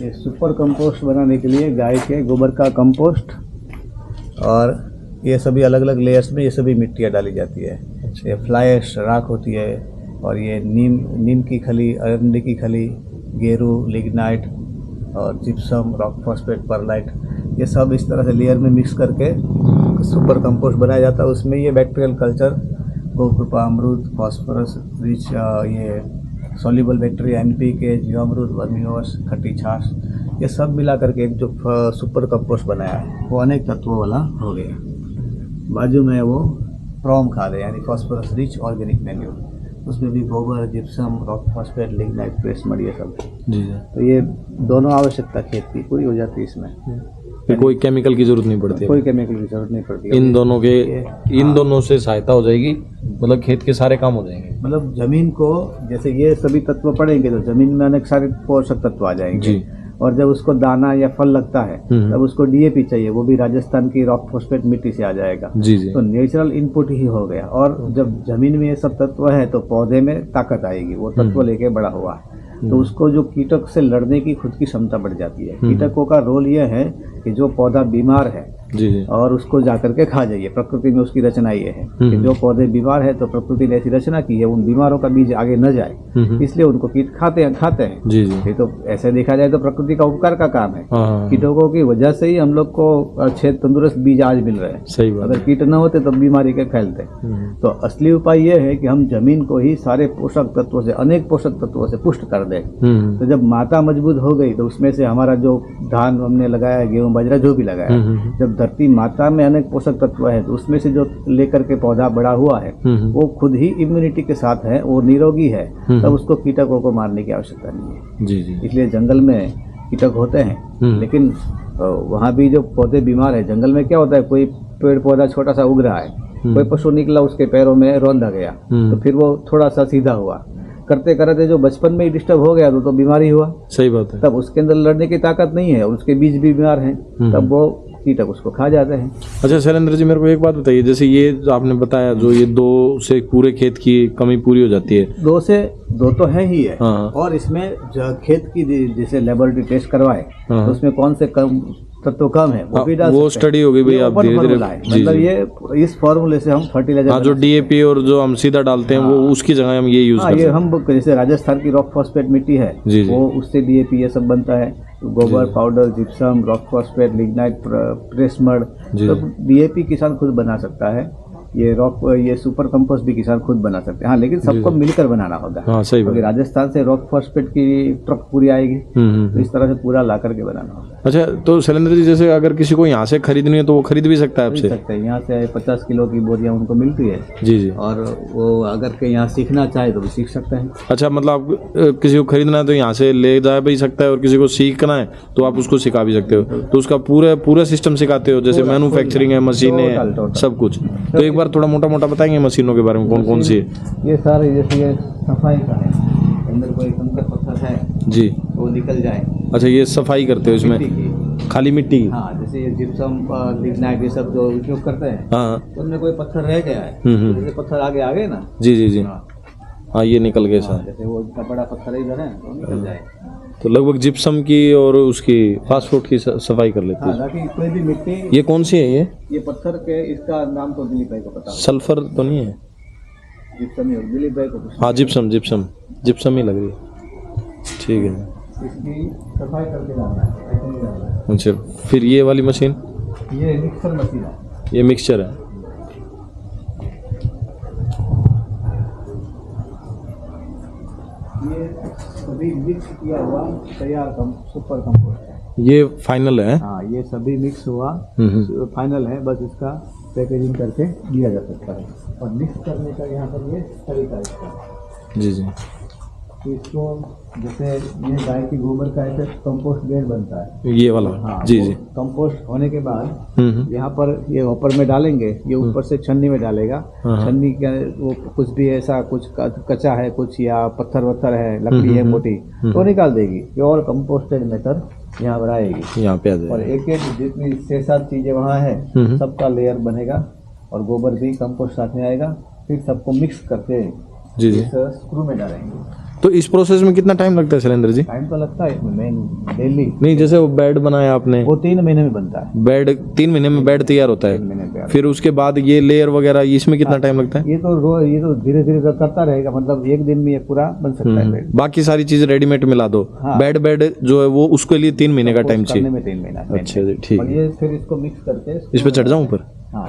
ये super compost बनाने के लिए गाय के गोबर का कंपोस्ट और ये सभी अलग अलग लेयर्स में ये सभी मिट्टियाँ डाली जाती है। ये फ्लाई ऐश राख होती है और ये नीम की खली, अरंडी की खली, गेरू, लिग्नाइट और जिप्सम, रॉक फॉस्फेट, परलाइट, ये सब इस तरह से लेयर में मिक्स करके सुपर कंपोस्ट बनाया जाता है। उसमें ये बैक्टीरियल कल्चर, गोकृपा अमृत, फॉस्फोरस रिच, ये सॉल्युबल बैक्टीरिया, NPK, जीवामृत, वर्मीवॉश, खट्टी छाछ, ये सब मिला करके एक जो सुपर कंपोस्ट बनाया है वो अनेक तत्वों वाला हो गया। बाजू में वो प्रोम खाद है यानी फॉस्फोरस रिच ऑर्गेनिक मैन्योर, उसमें भी गोबर, gypsum, rock phosphate, lignite, pressmud, ये सब जी। तो ये दोनों आवश्यकता खेत की पूरी हो जाती है इसमें। फिर कोई केमिकल की जरूरत नहीं पड़ती, कोई केमिकल की जरूरत नहीं पड़ती। इन दोनों से सहायता हो जाएगी, मतलब खेत के सारे काम हो जाएंगे। मतलब जमीन को जैसे ये सभी तत्व पड़ेंगे तो जमीन में अनेक सारे पोषक तत्व आ जाएंगे जी। और जब उसको दाना या फल लगता है तब उसको DAP चाहिए, वो भी राजस्थान की रॉक फॉस्फेट मिट्टी से आ जाएगा जी जी। तो नेचुरल इनपुट ही हो गया। और जब जमीन में ये सब तत्व है तो पौधे में ताकत आएगी, वो तत्व लेके बड़ा हुआ है तो उसको जो कीटक से लड़ने की खुद की क्षमता बढ़ जाती है। कीटकों का रोल यह है कि जो पौधा बीमार है जी जी। और उसको जाकर के खा जाइए। प्रकृति में उसकी रचना ये है कि जो पौधे बीमार है तो प्रकृति ने ऐसी रचना की है उन बीमारों का बीज आगे न जाए, इसलिए उनको कीट खाते हैं जी जी। ये तो ऐसे देखा जाए तो प्रकृति का उपकार का काम है। कीटकों की वजह से ही हम लोग को अच्छे तंदुरुस्त बीज आज मिल रहे हैं। सही बात। अगर कीट न होते तो बीमारी के फैलते। तो असली उपाय ये है कि हम जमीन को ही सारे पोषक तत्वों से, अनेक पोषक तत्वों से पुष्ट कर दें। तो जब माता मजबूत हो गई तो उसमें से हमारा जो धान हमने लगाया, गेहूं, बाजरा जो भी लगाया, जब धरती माता में अनेक पोषक तत्व है तो उसमें से जो लेकर के पौधा बड़ा हुआ है वो खुद ही इम्यूनिटी के साथ है, वो निरोगी है, तब उसको कीटकों को मारने की आवश्यकता नहीं है जी जी। इसलिए जंगल में कीटक होते हैं लेकिन वहाँ भी जो पौधे बीमार है, जंगल में क्या होता है, कोई पेड़ पौधा छोटा सा उग रहा है, कोई पशु निकला उसके पैरों में रौंदा गया तो फिर वो थोड़ा सा सीधा हुआ, करते करते जो बचपन में ही डिस्टर्ब हो गया तो बीमारी हुआ। सही बात है। तब उसके अंदर लड़ने की ताकत नहीं है, उसके बीज भी बीमार हैं, तब वो कीटक उसको खा जाते हैं। अच्छा शैलेंद्र जी, मेरे को एक बात बताइए, जैसे ये जो आपने बताया जो ये 2 से पूरे खेत की कमी पूरी हो जाती है, 2 से 2 तो है ही है। और इसमें जो खेत की जैसे लेबोरेटरी टेस्ट करवाए तो उसमें कौन से कम तत्व कम है वो भी डाल, वो स्टडी होगी भाई आप धीरे-धीरे। मतलब ये इस फॉर्मूले से हम फर्टिलाइजर जो DAP और जो हम सीधा डालते हैं वो उसकी जगह हम ये यूज करते हैं। हम जैसे राजस्थान की रॉक फॉस्फेट मिट्टी है वो उससे DAP ये सब बनता है, गोबर powder, gypsum, rock phosphate, lignite, pressmud, सब DAP किसान खुद बना सकता है। ये सुपर कंपोस्ट भी किसान खुद बना सकते हैं। हाँ, लेकिन सबको मिलकर बनाना होगा। हाँ, सही बात। राजस्थान से रॉक फॉस्फेट की ट्रक पूरी आएगी तो इस तरह से पूरा ला करके बनाना होगा। अच्छा, तो शैलेंद्र जी जैसे अगर किसी को यहाँ से खरीदनी है तो वो खरीद भी सकता है आपसे? सकता है, यहाँ से 50 किलो की बोरियां उनको मिलती है जी जी। और वो अगर के यहाँ सीखना चाहे तो भी सीख सकते हैं। अच्छा, मतलब किसी को खरीदना है तो यहाँ से ले जा भी सकता है और किसी को सीखना है तो आप उसको सिखा भी सकते हो। तो उसका पूरा सिस्टम सिखाते हो, जैसे मैन्युफैक्चरिंग है, मशीनें, सब कुछ। तो एक बार थोड़ा मोटा बताएंगे मशीनों के बारे में, कौन कौन सी है? ये सारे जैसे ये सफाई का है, अंदर कोई कंकड़ पत्थर है जी वो निकल जाए। अच्छा, ये सफाई करते हो इसमें खाली मिट्टी? हाँ, जैसे ये जिप्सम, लिग्नाइट, ये सब जो उपयोग करते हैं तो उनमें कोई पत्थर रह गया है, जैसे पत्थर आगे आ गए ना जी जी जी। हाँ, ये निकल गए सारे, जैसे वो इतना बड़ा पत्थर इधर है तो निकल जाए। तो लगभग जिप्सम की और उसकी फास्फोट की सफाई कर लेते हैं। ताकि कोई भी मिट्टी। ये कौन सी है? ये पत्थर के, इसका नाम तो दिलीप भाई को पता है। सल्फर तो नहीं है? जिप्सम ही हो, दिलीप भाई को। हाँ, जिप्सम ही लग रही है। ठीक है, इसकी सफाई करके डालना है, ऐसे नहीं डालना है। अच्छा, फिर ये वाली मशीन? ये मिक्सर मशीन है। ये मिक्सचर है। ये सभी मिक्स किया हुआ तैयार सुपर कंपोस्ट है। ये फाइनल है? हाँ, ये सभी मिक्स हुआ फाइनल है, बस इसका पैकेजिंग करके दिया जा सकता है। और मिक्स करने का यहाँ पर ये तरीका इसका जी जी। तो इसको जैसे ये गाय की गोबर का ऐसे कंपोस्ट बेड बनता है ये वाला। हाँ जी जी। कंपोस्ट होने के बाद यहाँ पर ये ऊपर में डालेंगे, ये ऊपर से छन्नी में डालेगा। छन्नी के वो कुछ भी ऐसा कुछ कच्चा है कुछ या पत्थर वत्थर है, लकड़ी है मोटी, तो निकाल देगी। प्योर कंपोस्टेड मेथड यहाँ पर आएगी, यहाँ पे और एक जितनी 6-7 चीजें वहाँ है सबका लेयर बनेगा और गोबर भी कंपोस्ट साथ में आएगा। फिर सबको मिक्स करके जी जी स्क्रू में डालेंगे। तो इस प्रोसेस में कितना टाइम लगता है शैलेंद्र जी? टाइम तो लगता है इसमें मेन डेली। नहीं, जैसे वो बेड बनाया आपने, वो 3 महीने में बनता है। बेड 3 महीने में बेड तैयार होता 3 महीने है। पे फिर उसके बाद ये लेयर वगैरह, इसमें कितना टाइम लगता है? ये तो धीरे धीरे करता रहेगा, मतलब एक दिन में ये पूरा बन सकता है बेड। बाकी सारी चीजें रेडीमेड मिला दो। हाँ। बेड जो है वो उसके लिए 3 महीने का टाइम करने चाहिए। में 3 महीना। अच्छा जी, ठीक और है। ये फिर इसको मिक्स करके इस पे चढ़ जाऊं ऊपर? हाँ,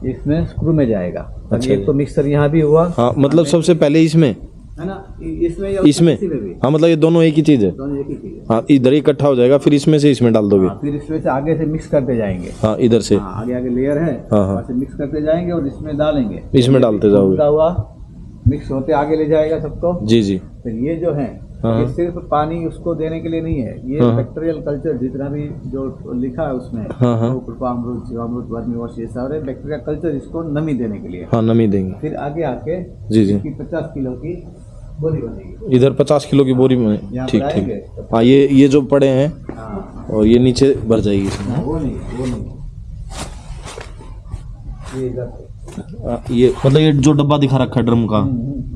इसमें स्क्रू में जाएगा। अच्छा एक तो मिक्सर यहाँ भी हुआ, हाँ, मतलब सबसे पहले इसमें है ना, इसमें या इसमें इसी में भी हाँ, मतलब ये दोनों एक ही चीज है। दोनों एक ही चीज है। हाँ, इधर ही इकट्ठा हो जाएगा, फिर इसमें से इसमें डाल दोगे। हाँ, फिर इसमें से आगे से मिक्स करते जाएंगे। हाँ, इधर से हाँ, आगे आगे लेयर है, हाँ, हाँ। वहाँ से मिक्स करते जाएंगे और इसमें डालेंगे। इसमें डालते जाओगे। घूमता हुआ मिक्स होते आगे ले जाएगा सबको। जी जी। फिर ये जो है, हाँ। ये सिर्फ पानी उसको देने के लिए नहीं है, ये हाँ। बैक्टीरियल कल्चर जितना भी जो लिखा है उसमें, हाँ, हाँ। कृपामृत, जीवामृत, वर्मीवॉश, ये सारे बैक्टीरियल कल्चर इसको नमी देने के लिए। हाँ, नमी देंगे। फिर आगे आके जी जी। इसकी 50 किलो की बोरी बनेगी। इधर 50 किलो की बोरी में, यहाँ ठीक पर ठीक। आएंगे। हाँ, ये जो पड़े हैं हाँ, और ये नीचे भर जाएगी इसमें। वो नहीं, ये इधर से। ये मतलब ये जो डब्बा दिखा रखा है ड्रम का,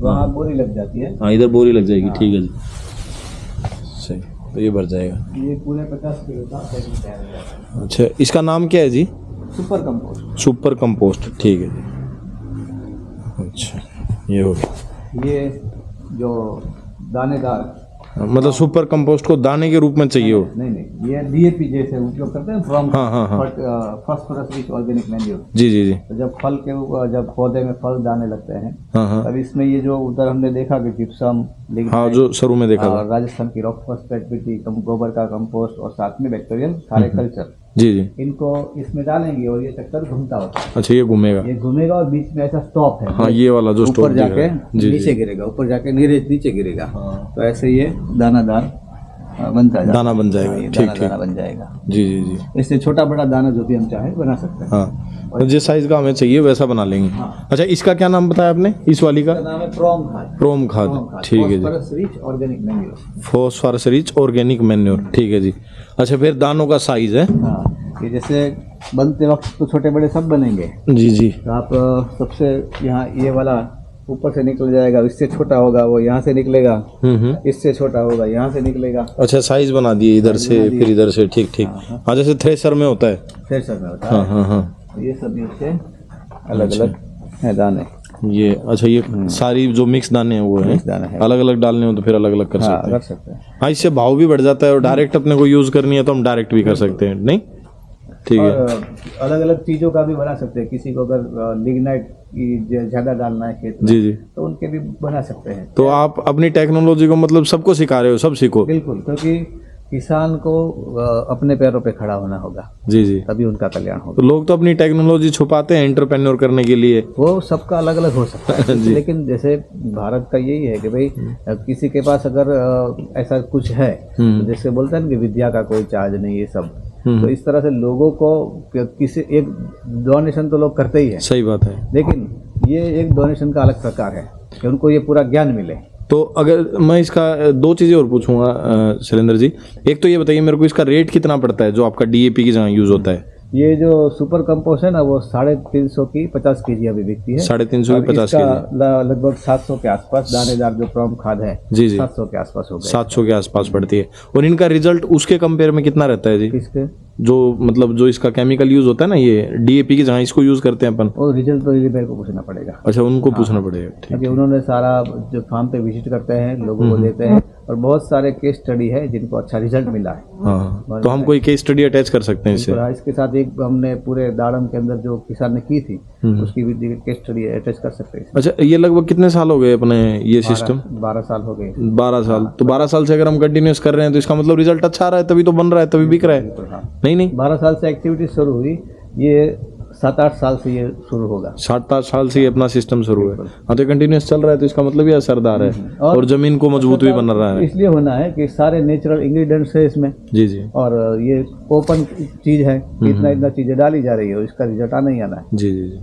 वहाँ बोरी लग जाती है। हाँ, इधर बोरी लग जाएगी। हाँ। ठीक है जी, सही। तो ये भर जाएगा। ये पूरे 50 किलो का पैकिंग तैयार हो जाता है। अच्छा, इसका नाम क्या है जी? Super compost. सुपर कंपोस्ट, ठीक है जी। अच्छा, ये हो गया। ये जो दानेदार, मतलब सुपर कंपोस्ट को दाने के रूप में चाहिए हो? नहीं, ये डीएपी जैसे उपयोग करते हैं फ्रॉम हाँ, हाँ, हाँ। Phosphorus rich organic manure. जी जी जी। तो जब फल के ऊपर, जब पौधे में फल दाने लगते हैं, हाँ हाँ तब इसमें ये जो उधर हमने देखा कि जिप्सम, हाँ, जो शुरू में देखा था। और राजस्थान की रॉक फॉस्फेट मिट्टी, गोबर का कंपोस्ट और साथ में बैक्टीरियल सारे कल्चर, जी जी। इनको इसमें डालेंगे और ये चक्कर घूमता होता है। अच्छा, ये घूमेगा। ये घूमेगा और बीच में ऐसा स्टॉप है। हाँ, ये वाला जो स्टॉप ऊपर जाके जी नीचे जी। गिरेगा, ऊपर जाके नीचे गिरेगा। हाँ। तो ऐसे ये दानादार बनता है, दाना बन जाएगा। ये ठीक दाना ठीक। दाना बन जाएगा। जी जी जी। इससे छोटा बड़ा दाना जो भी हम चाहे बना सकते हैं। हाँ, तो जिस साइज का हमें चाहिए वैसा बना लेंगे। हाँ। अच्छा, इसका क्या नाम बताया आपने, इस वाली का? इसका नाम है प्रोम खाद। प्रोम खाद, ठीक है जी। Phosphorus rich organic manure. Phosphorus rich organic manure, ठीक है जी। अच्छा, फिर दानों का साइज है? हाँ, ये जैसे बनते वक्त तो छोटे बड़े सब बनेंगे। जी जी। तो आप सबसे यहाँ ये वाला ऊपर से निकल जाएगा, इससे छोटा होगा वो यहाँ से निकलेगा, इससे छोटा होगा यहाँ से निकलेगा। अच्छा, साइज बना दिए इधर से फिर इधर से, ठीक ठीक। हाँ, जैसे थ्रेसर में होता है। थ्रेसर में होता हाँ है। हाँ हाँ। ये सब इससे अलग अलग है दाने। ये अच्छा, ये सारी जो मिक्स दाने हैं वो है, दाना है। अलग अलग डालने हो तो फिर अलग अलग कर हाँ, सकते कर हैं। सकते हैं। हाँ, इससे भाव भी बढ़ जाता है और डायरेक्ट अपने को यूज करनी है तो हम डायरेक्ट भी कर सकते हैं, नहीं? ठीक है। और अलग अलग चीजों का भी बना सकते हैं। किसी को अगर लिग्नाइट की ज्यादा डालना है खेत में, जी जी। तो उनके भी बना सकते हैं। तो आप अपनी टेक्नोलॉजी को मतलब सबको सिखा रहे हो, सब सीखो। बिल्कुल, क्योंकि किसान को अपने पैरों पे खड़ा होना होगा, जी जी। तभी उनका कल्याण तो होगा। लोग तो अपनी टेक्नोलॉजी छुपाते हैं एंटरप्रेन्योर करने के लिए। वो सबका अलग अलग हो सकता है। जी। लेकिन जैसे भारत का यही है कि भाई किसी के पास अगर ऐसा कुछ है, तो जैसे बोलते हैं ना कि विद्या का कोई चार्ज नहीं, ये सब। तो इस तरह से लोगों को किसी एक डोनेशन तो लोग करते ही हैं, सही बात है। लेकिन ये एक डोनेशन का अलग प्रकार है कि उनको ये पूरा ज्ञान मिले। तो अगर मैं इसका दो चीज़ें और पूछूंगा शैलेंद्र जी, एक तो ये बताइए मेरे को, इसका रेट कितना पड़ता है जो आपका डीएपी की जगह यूज होता है? ये जो सुपर कंपोस्ट है ना, वो 350 की 50 केजी अभी बिकती है। 350 की 50 केजी, लगभग 700 के आसपास दानेदार जो प्रोम खाद है, जी जी, 700 के आसपास हो गया। 700 के आसपास पड़ती है। और इनका रिजल्ट उसके कंपेयर में कितना रहता है जी? किसके? जो मतलब जो इसका केमिकल यूज होता है ना, ये डीएपी की जगह इसको यूज करते हैं अपन। वो रिजल्ट तो ये मेरे को पूछना पड़ेगा। अच्छा, उनको पूछना पड़ेगा, ठीक। क्योंकि उन्होंने सारा जो फार्म पे विजिट करते हैं, लोगों को देते हैं, और बहुत सारे केस स्टडी है जिनको अच्छा रिजल्ट मिला है। हाँ, तो हम कोई केस स्टडी अटैच कर सकते हैं इससे? इसके साथ एक हमने पूरे दाड़म के अंदर जो किसान ने की थी, उसकी भी केस स्टडी अटैच कर सकते हैं। अच्छा, ये लगभग कितने साल हो गए अपने ये सिस्टम? 12 साल हो गए। 12 साल। तो 12 साल से अगर हम कंटिन्यूस कर रहे हैं तो इसका मतलब रिजल्ट अच्छा आ रहा है, तभी तो बन रहा है, तभी बिक रहा है। हाँ। नहीं 12 साल से एक्टिविटी शुरू हुई, ये 7-8 साल से ये शुरू होगा। 7-8 साल से ये अपना सिस्टम शुरू है। हाँ, तो कंटिन्यूस चल रहा है तो इसका मतलब ये असरदार है और जमीन को मजबूत भी बन रहा है। इसलिए होना है कि सारे नेचुरल इंग्रेडिएंट्स है इसमें। जी जी। और ये ओपन चीज है, इतना चीजें डाली जा रही है और इसका रिजल्ट आना ही आना है। जी जी जी।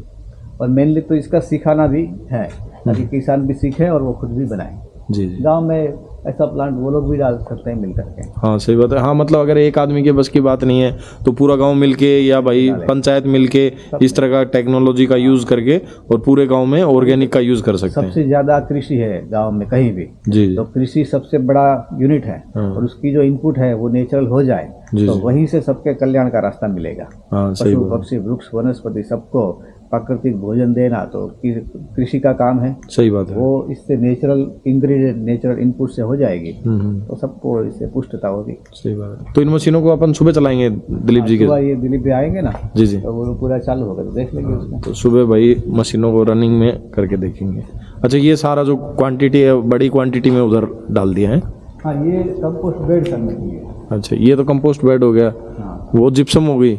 और मेनली तो इसका सिखाना भी है, ताकि किसान भी सीखे और वो खुद भी बनाए। जी जी। गांव में ऐसा प्लांट वो लोग भी डाल सकते हैं मिल करके। हाँ सही बात है। हाँ मतलब अगर एक आदमी के बस की बात नहीं है तो पूरा गांव मिलके या भाई पंचायत मिलके इस तरह का टेक्नोलॉजी का यूज करके और पूरे गांव में ऑर्गेनिक का यूज कर सकते हैं। सबसे ज्यादा कृषि है गांव में कहीं भी, जी तो कृषि सबसे बड़ा यूनिट है और उसकी जो इनपुट है वो नेचुरल हो जाए तो वहीं से सबके कल्याण का रास्ता मिलेगा। हाँ सही पशु बात पक्षी वृक्ष वनस्पति सबको प्राकृतिक भोजन देना तो कृषि का काम है। सही बात है। वो इससे नेचुरल इंग्रेडिएंट नेचुरल इनपुट से हो जाएगी तो सबको इससे पुष्टता होगी। सही बात है। तो इन मशीनों को अपन सुबह चलाएंगे दिलीप जी के? सुबह ये दिलीप भी आएंगे ना जी जी, तो वो पूरा चालू होगा तो देख लेंगे उसमें। तो सुबह भाई मशीनों को रनिंग में करके देखेंगे। अच्छा ये सारा जो क्वांटिटी है बड़ी क्वांटिटी में उधर डाल दिया है? हाँ ये कंपोस्ट बेड करने के लिए। अच्छा ये तो कंपोस्ट बेड हो गया। हाँ वो जिप्सम हो गई।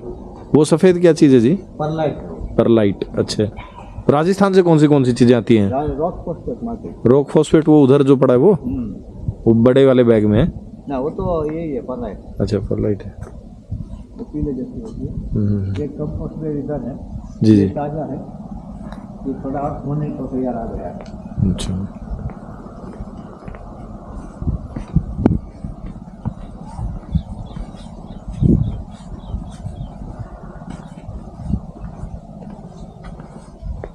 वो सफ़ेद क्या चीज़ है जी? परलाइट। परलाइट। अच्छा राजस्थान से कौन सी चीज़ें आती हैं? Rock phosphate market. Rock phosphate वो उधर जो पड़ा है वो बड़े वाले बैग में है ना, वो तो यही है परलाइट। अच्छा परलाइट है। तो पीले जैसी होती है। ये कंपोस्ट बेड इधर है। जी ये जी। ताज़ा है, ये थोड़ा होने को तैयार आ गया है। अच्छा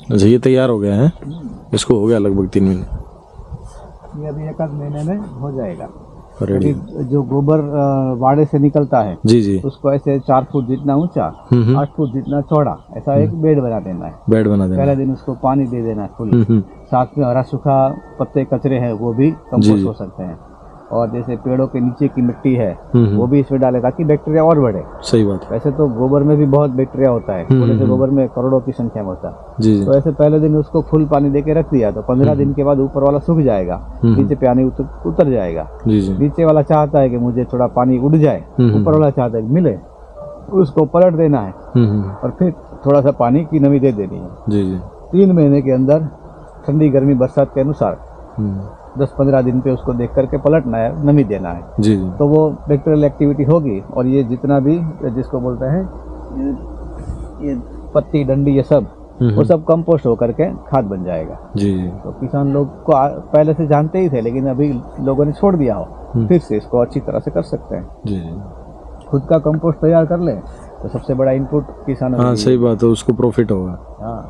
अच्छा ये तैयार हो गया है। इसको हो गया लगभग 3 महीने। ये अभी 1 महीने में हो जाएगा। रेडी। अभी जो गोबर वाड़े से निकलता है जी जी। उसको ऐसे 4 फुट जितना ऊंचा 8 फुट जितना चौड़ा ऐसा एक बेड बना देना है। बेड बना देना। पहले दिन उसको पानी दे देना है फुल। साथ में हरा सूखा पत्ते कचरे हैं वो भी कंपोस्ट हो सकते हैं। और जैसे पेड़ों के नीचे की मिट्टी है वो भी इसमें डाले ताकि बैक्टीरिया और बढ़े। सही बात है। वैसे तो गोबर में भी बहुत बैक्टीरिया होता है, थोड़े से गोबर में करोड़ों की संख्या में होता है। जी जी। तो ऐसे पहले दिन उसको फुल पानी देके रख दिया तो 15 दिन के बाद ऊपर वाला सूख जाएगा, नीचे पानी उतर जाएगा। जी जी। नीचे वाला चाहता है कि मुझे थोड़ा पानी उड़ जाए, ऊपर वाला चाहता है कि मिले, उसको पलट देना है और फिर थोड़ा सा पानी की नमी दे देनी है। जी जी। 3 महीने के अंदर ठंडी गर्मी बरसात के अनुसार 10-15 दिन पे उसको देख करके पलटना है, नमी देना है। जी जी। तो वो बैक्टीरियल एक्टिविटी होगी और ये जितना भी जिसको बोलते हैं ये पत्ती डंडी ये सब वो सब कंपोस्ट होकर के खाद बन जाएगा। जी जी। तो किसान लोग को पहले से जानते ही थे लेकिन अभी लोगों ने छोड़ दिया हो, फिर से इसको अच्छी तरह से कर सकते हैं। जी जी। खुद का कंपोस्ट तैयार कर ले तो सबसे बड़ा इनपुट किसानों हाँ सही बात है, उसको प्रॉफिट होगा। हाँ।